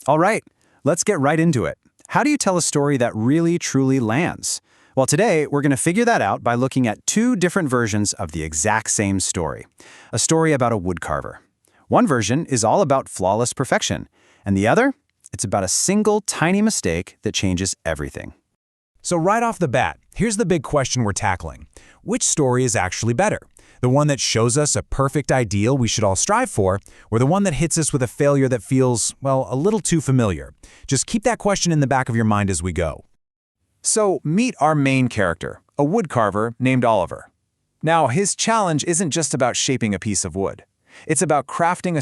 All right, let's get right into it. How do you tell a story that really, truly lands? Well, today we're going to figure that out by looking at two different versions of the exact same story. A story about a woodcarver. One version is all about flawless perfection, and the other, it's about a single tiny mistake that changes everything. So right off the bat, here's the big question we're tackling. Which story is actually better? The one that shows us a perfect ideal we should all strive for, or the one that hits us with a failure that feels, well, a little too familiar? Just keep that question in the back of your mind as we go. So meet our main character, a woodcarver named Oliver. Now, his challenge isn't just about shaping a piece of wood. It's about crafting a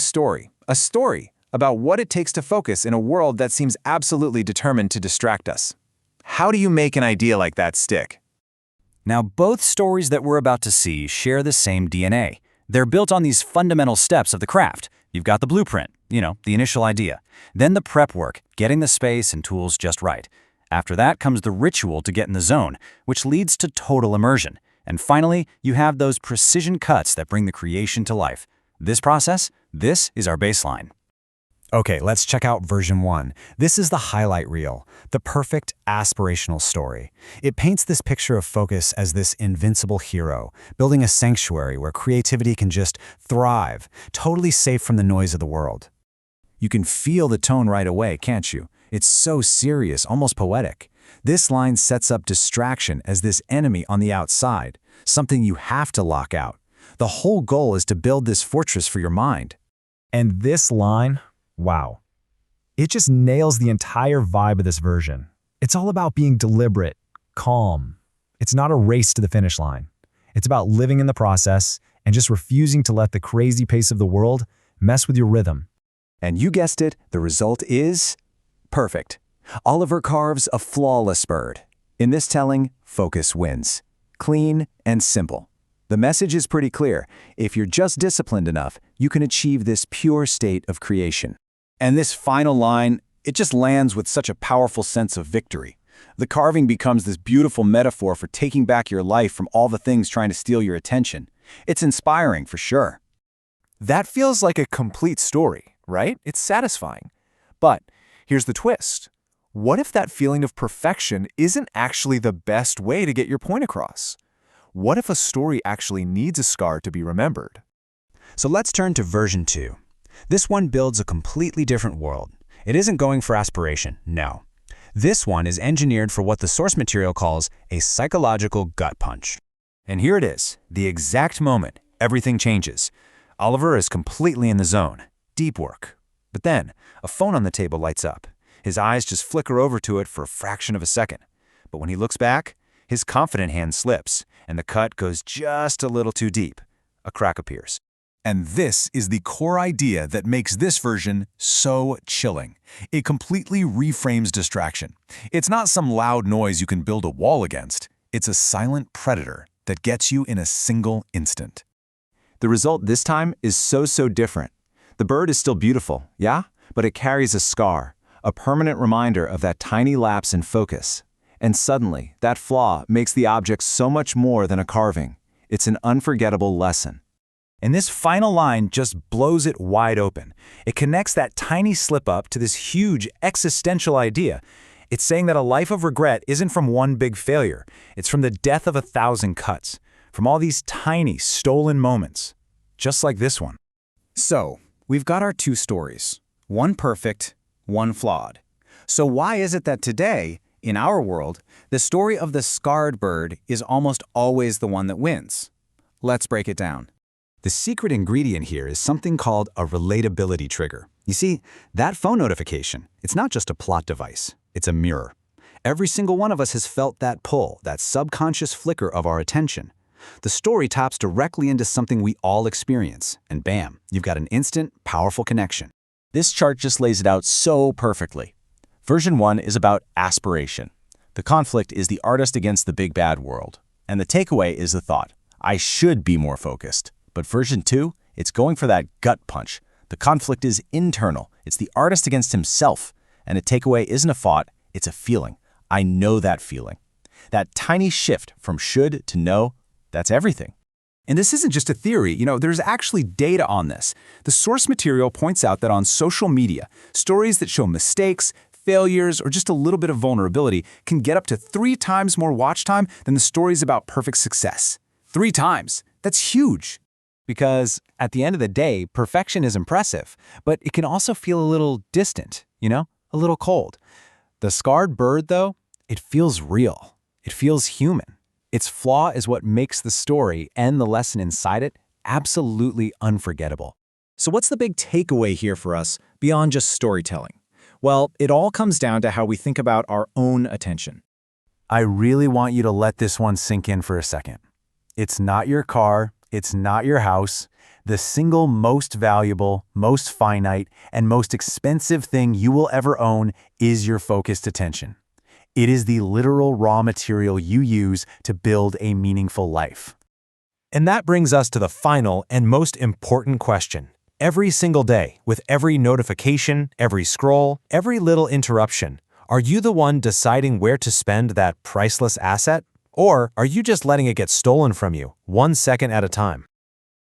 story about what it takes to focus in a world that seems absolutely determined to distract us. How do you make an idea like that stick? Now, both stories that we're about to see share the same DNA. They're built on these fundamental steps of the craft. You've got the blueprint, the initial idea. Then the prep work, getting the space and tools just right. After that comes the ritual to get in the zone, which leads to total immersion. And finally, you have those precision cuts that bring the creation to life. This process, this is our baseline. Okay, let's check out version 1. This is the highlight reel, the perfect aspirational story. It paints this picture of focus as this invincible hero, building a sanctuary where creativity can just thrive, totally safe from the noise of the world. You can feel the tone right away, can't you? It's so serious, almost poetic. This line sets up distraction as this enemy on the outside, something you have to lock out. The whole goal is to build this fortress for your mind. And this line, wow. It just nails the entire vibe of this version. It's all about being deliberate, calm. It's not a race to the finish line. It's about living in the process and just refusing to let the crazy pace of the world mess with your rhythm. And you guessed it, the result is perfect. Oliver carves a flawless bird. In this telling, focus wins. Clean and simple. The message is pretty clear. If you're just disciplined enough, you can achieve this pure state of creation. And this final line, it just lands with such a powerful sense of victory. The carving becomes this beautiful metaphor for taking back your life from all the things trying to steal your attention. It's inspiring for sure. That feels like a complete story, right? It's satisfying. But here's the twist. What if that feeling of perfection isn't actually the best way to get your point across? What if a story actually needs a scar to be remembered? So let's turn to version 2. This one builds a completely different world. It isn't going for aspiration, no. This one is engineered for what the source material calls a psychological gut punch. And here it is, the exact moment everything changes. Oliver is completely in the zone, deep work. But then, a phone on the table lights up. His eyes just flicker over to it for a fraction of a second. But when he looks back, his confident hand slips, and the cut goes just a little too deep. A crack appears. And this is the core idea that makes this version so chilling. It completely reframes distraction. It's not some loud noise you can build a wall against. It's a silent predator that gets you in a single instant. The result this time is so different. The bird is still beautiful, yeah? But it carries a scar, a permanent reminder of that tiny lapse in focus. And suddenly, that flaw makes the object so much more than a carving. It's an unforgettable lesson. And this final line just blows it wide open. It connects that tiny slip-up to this huge existential idea. It's saying that a life of regret isn't from one big failure. It's from the death of 1,000 cuts, from all these tiny, stolen moments, just like this one. So, we've got our two stories. One perfect, one flawed. So why is it that today, in our world, the story of the scarred bird is almost always the one that wins? Let's break it down. The secret ingredient here is something called a relatability trigger. You see, that phone notification, it's not just a plot device, it's a mirror. Every single one of us has felt that pull, that subconscious flicker of our attention. The story taps directly into something we all experience, and bam, you've got an instant, powerful connection. This chart just lays it out so perfectly. Version 1 is about aspiration. The conflict is the artist against the big bad world. And the takeaway is the thought, I should be more focused. But version 2, it's going for that gut punch. The conflict is internal. It's the artist against himself. And the takeaway isn't a thought, it's a feeling. I know that feeling. That tiny shift from should to know, that's everything. And this isn't just a theory, there's actually data on this. The source material points out that on social media, stories that show mistakes, failures, or just a little bit of vulnerability can get up to 3 times more watch time than the stories about perfect success. 3 times. That's huge. Because at the end of the day, perfection is impressive, but it can also feel a little distant, a little cold. The scarred bird, though, it feels real. It feels human. Its flaw is what makes the story and the lesson inside it absolutely unforgettable. So what's the big takeaway here for us beyond just storytelling? Well, it all comes down to how we think about our own attention. I really want you to let this one sink in for a second. It's not your car, it's not your house. The single most valuable, most finite, and most expensive thing you will ever own is your focused attention. It is the literal raw material you use to build a meaningful life. And that brings us to the final and most important question. Every single day, with every notification, every scroll, every little interruption, are you the one deciding where to spend that priceless asset? Or are you just letting it get stolen from you, 1 second at a time?